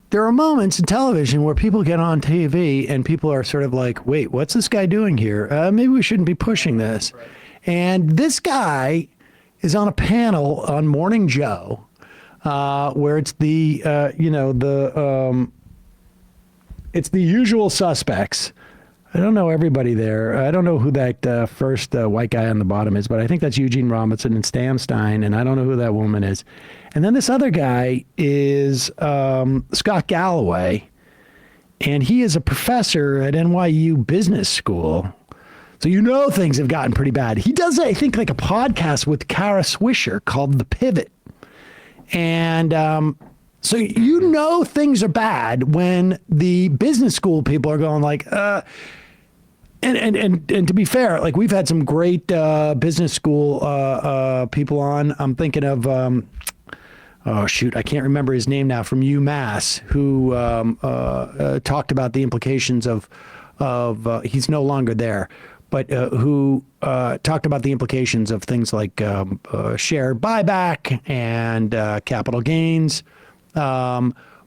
there are moments in television where people get on TV and people are sort of like, wait, what's this guy doing here? Maybe we shouldn't be pushing this. And this guy is on a panel on Morning Joe, where it's the, it's the usual suspects. I don't know everybody there. I don't know who that first white guy on the bottom is, but I think that's Eugene Robinson and Stan Stein, and I don't know who that woman is. And then this other guy is Scott Galloway, and he is a professor at NYU Business School. So you know things have gotten pretty bad. He does, I think, like a podcast with Kara Swisher called The Pivot. And so you know things are bad when the business school people are going like, and to be fair, like we've had some great business school people on. I'm thinking of, oh shoot, I can't remember his name now, from UMass, who talked about the implications of he's no longer there, but who talked about the implications of things like share buyback and capital gains.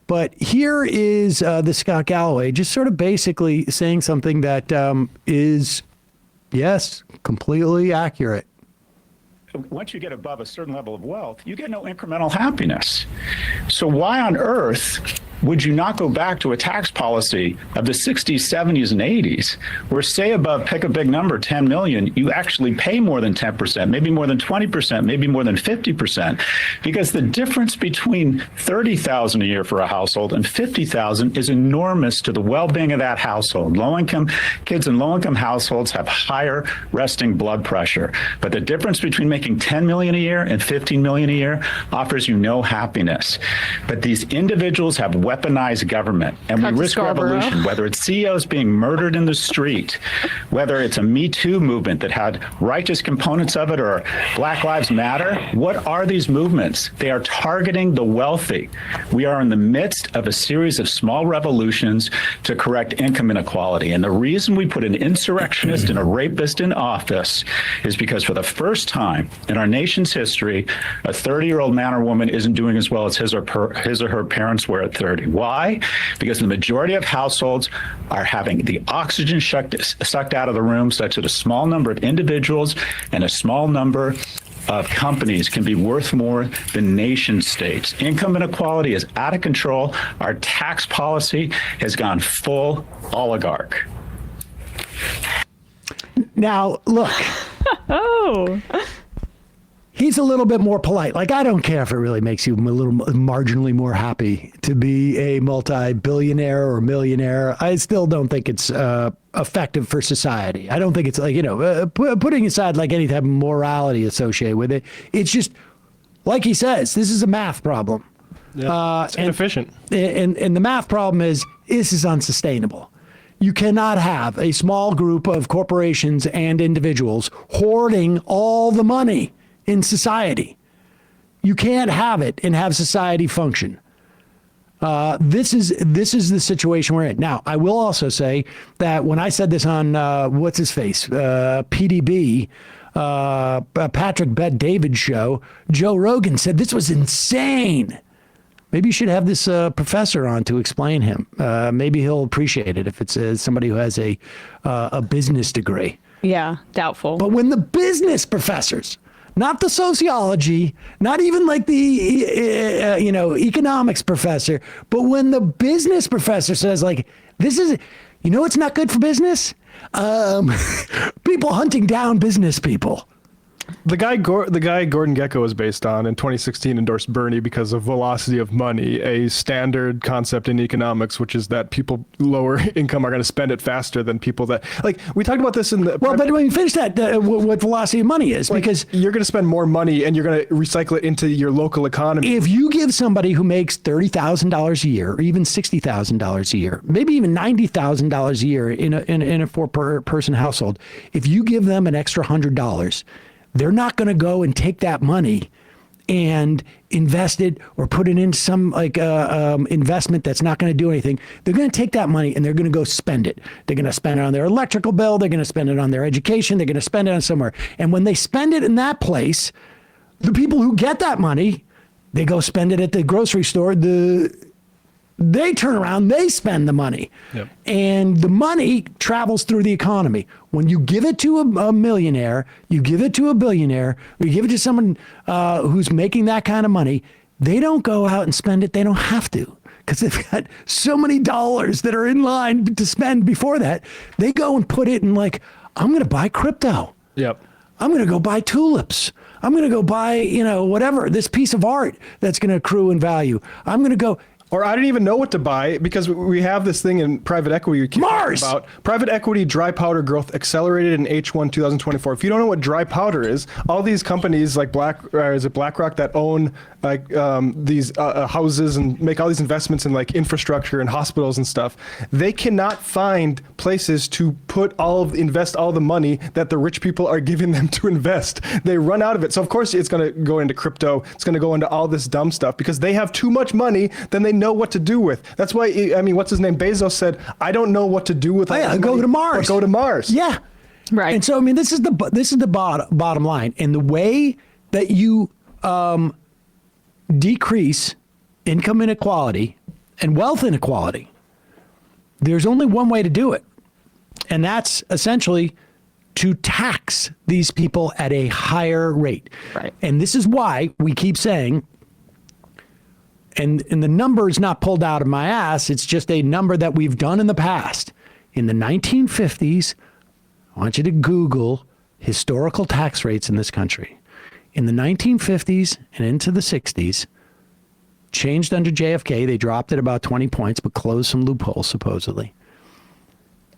But here is the Scott Galloway just sort of basically saying something that is, yes, completely accurate. Once you get above a certain level of wealth, you get no incremental happiness. So why on earth would you not go back to a tax policy of the 60s, 70s, and 80s, where say above, pick a big number, 10 million, you actually pay more than 10%, maybe more than 20%, maybe more than 50%, because the difference between 30,000 a year for a household and 50,000 is enormous to the well-being of that household. Low-income kids in low-income households have higher resting blood pressure, but the difference between making 10 million a year and 15 million a year offers you no happiness. But these individuals have weaponized government, and we risk revolution, whether it's CEOs being murdered in the street, whether it's a Me Too movement that had righteous components of it, or Black Lives Matter. What are these movements? They are targeting the wealthy. We are in the midst of a series of small revolutions to correct income inequality. And the reason we put an insurrectionist and a rapist in office is because for the first time in our nation's history, a 30-year-old man or woman isn't doing as well as his or her parents were at 30. Why? Because the majority of households are having the oxygen sucked out of the room, such that a small number of individuals and a small number of companies can be worth more than nation states. Income inequality is out of control. Our tax policy has gone full oligarch. Now, look. Oh. He's a little bit more polite. Like, I don't care if it really makes you a little marginally more happy to be a multi-billionaire or millionaire. I still don't think it's effective for society. I don't think it's like, putting aside like any type of morality associated with it. It's just, like he says, this is a math problem. Yeah, it's inefficient. And the math problem is, this is unsustainable. You cannot have a small group of corporations and individuals hoarding all the money in society. You can't have it and have society function. This is the situation we're in. Now, I will also say that when I said this on what's his face, PDB, Patrick Bet-David show, Joe Rogan said this was insane. Maybe you should have this professor on to explain him. Maybe he'll appreciate it if it's somebody who has a business degree. Yeah, doubtful. But when the business professors, not the sociology, not even like the economics professor, but when the business professor says like, this is, it's not good for business. People hunting down business people. The guy Gordon Gekko was based on in 2016 endorsed Bernie because of velocity of money, a standard concept in economics, which is that people lower income are going to spend it faster than people that, like, we talked about this in the... Well, but when you finish that, what velocity of money is, like, because... You're going to spend more money and you're going to recycle it into your local economy. If you give somebody who makes $30,000 a year, or even $60,000 a year, maybe even $90,000 a year in a four-person household, if you give them an extra $100, they're not going to go and take that money and invest it or put it in some investment that's not going to do anything. They're going to take that money and they're going to go spend it. They're going to spend it on their electrical bill. They're going to spend it on their education. They're going to spend it on somewhere. And when they spend it in that place, the people who get that money, they go spend it at the grocery store. They turn around, they spend the money. Yep. And the money travels through the economy. When you give it to a millionaire, you give it to a billionaire, or you give it to someone who's making that kind of money, they don't go out and spend it. They don't have to, because they've got so many dollars that are in line to spend before that. They go and put it in, like, I'm going to buy crypto. Yep. I'm going to go buy tulips. I'm going to go buy, whatever, this piece of art that's going to accrue in value. I'm going to go. Or I didn't even know what to buy, because we have this thing in private equity you keep talking about. Private equity dry powder growth accelerated in H1 2024. If you don't know what dry powder is, all these companies like BlackRock that own like these houses and make all these investments in like infrastructure and hospitals and stuff, they cannot find places to invest all the money that the rich people are giving them to invest. They run out of it. So of course it's going to go into crypto. It's going to go into all this dumb stuff because they have too much money. Then they know what to do with. That's why, what's his name? Bezos said, I don't know what to do with all this go money, to Mars. but go to Mars. Yeah. Right. And so, this is the bottom line. And the way that you decrease income inequality and wealth inequality, there's only one way to do it. And that's essentially to tax these people at a higher rate. Right. And this is why we keep saying, and the number is not pulled out of my ass, it's just a number that we've done in the past. In the 1950s, I want you to Google historical tax rates in this country. In the 1950s and into the 60s, changed under JFK, they dropped it about 20 points, but closed some loopholes, supposedly.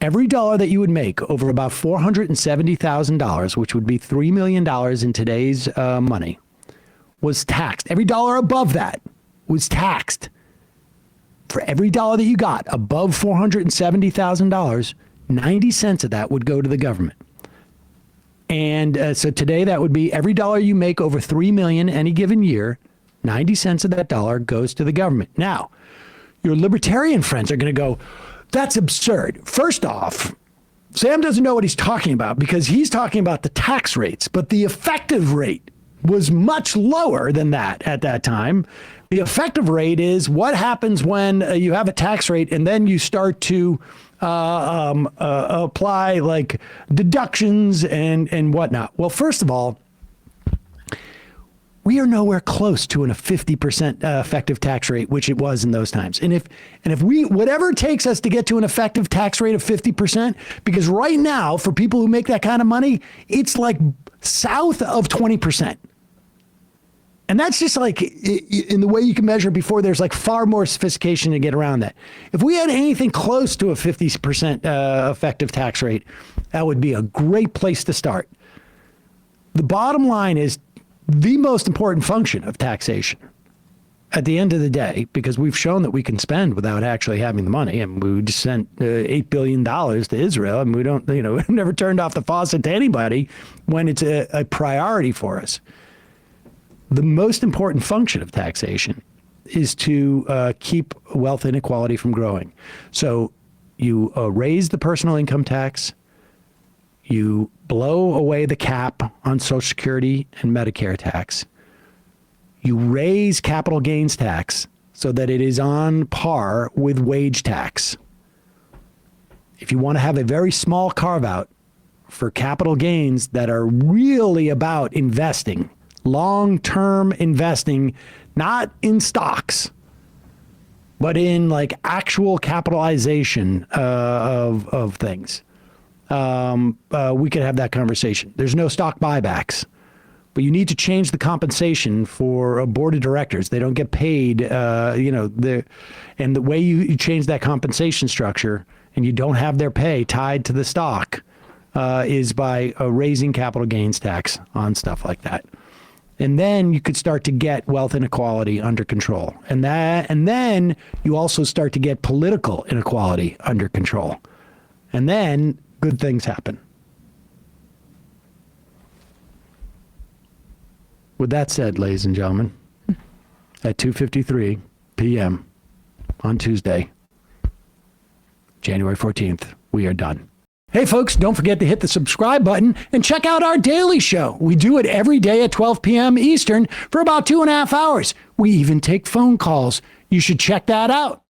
Every dollar that you would make over about $470,000, which would be $3 million in today's money, was taxed. Every dollar above that was taxed. For every dollar that you got above $470,000, 90 cents of that would go to the government. And so today that would be every dollar you make over $3 million any given year, 90 cents of that dollar goes to the government. Now, your libertarian friends are going to go, that's absurd. First off, Sam doesn't know what he's talking about because he's talking about the tax rates, but the effective rate was much lower than that at that time. The effective rate is what happens when you have a tax rate and then you start to apply like deductions and whatnot. Well, first of all, we are nowhere close to a 50% effective tax rate, which it was in those times. And if we, whatever it takes us to get to an effective tax rate of 50%, because right now for people who make that kind of money, it's like south of 20%. And that's just like in the way you can measure before, there's like far more sophistication to get around that. If we had anything close to a 50% effective tax rate, that would be a great place to start. The bottom line is the most important function of taxation at the end of the day, because we've shown that we can spend without actually having the money. And we just sent $8 billion to Israel, and we don't, we've never turned off the faucet to anybody when it's a priority for us. The most important function of taxation is to keep wealth inequality from growing. So you raise the personal income tax, you blow away the cap on Social Security and Medicare tax, you raise capital gains tax so that it is on par with wage tax. If you want to have a very small carve out for capital gains that are really about investing, long-term investing, not in stocks, but in like actual capitalization of things. We could have that conversation. There's no stock buybacks, but you need to change the compensation for a board of directors. They don't get paid, and the way you change that compensation structure and you don't have their pay tied to the stock is by raising capital gains tax on stuff like that. And then you could start to get wealth inequality under control. And then you also start to get political inequality under control. And then good things happen. With that said, ladies and gentlemen, at 2:53 p.m. on Tuesday, January 14th, we are done. Hey folks, don't forget to hit the subscribe button and check out our daily show. We do it every day at 12 p.m. Eastern for about 2.5 hours. We even take phone calls. You should check that out.